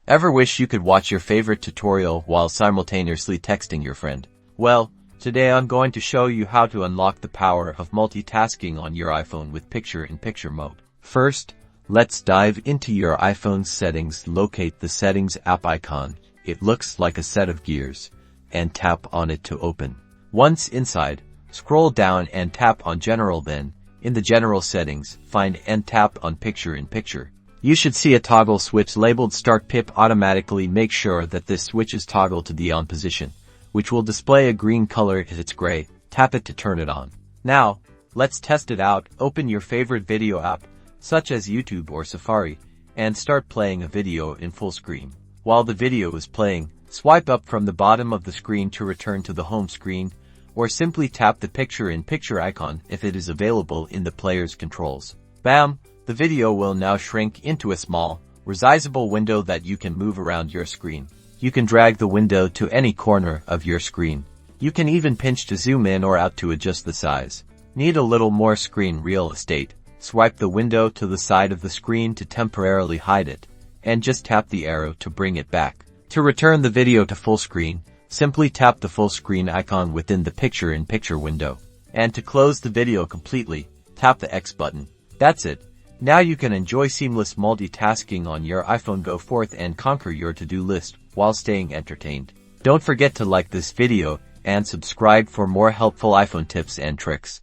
Ever wish you could watch your favorite tutorial while simultaneously texting your friend? Well, today I'm going to show you how to unlock the power of multitasking on your iPhone with picture-in-picture mode. First, let's dive into your iPhone's settings. Locate the Settings app icon. It looks like a set of gears, and tap on it to open. Once inside, scroll down and tap on General. Then, in the General settings, find and tap on Picture-in-Picture. You should see a toggle switch labeled Start Pip. Automatically make sure that this switch is toggled to the on position, which will display a green color if it's gray. Tap it to turn it on. Now, let's test it out. Open your favorite video app, such as YouTube or Safari, and start playing a video in full screen. While the video is playing, swipe up from the bottom of the screen to return to the home screen, or simply tap the picture-in-picture icon if it is available in the player's controls. Bam! The video will now shrink into a small, resizable window that you can move around your screen. You can drag the window to any corner of your screen. You can even pinch to zoom in or out to adjust the size. Need a little more screen real estate? Swipe the window to the side of the screen to temporarily hide it, and just tap the arrow to bring it back. To return the video to full screen, simply tap the full screen icon within the picture-in-picture window. And to close the video completely, tap the X button. That's it. Now you can enjoy seamless multitasking on your iPhone. Go forth and conquer your to-do list while staying entertained. Don't forget to like this video and subscribe for more helpful iPhone tips and tricks.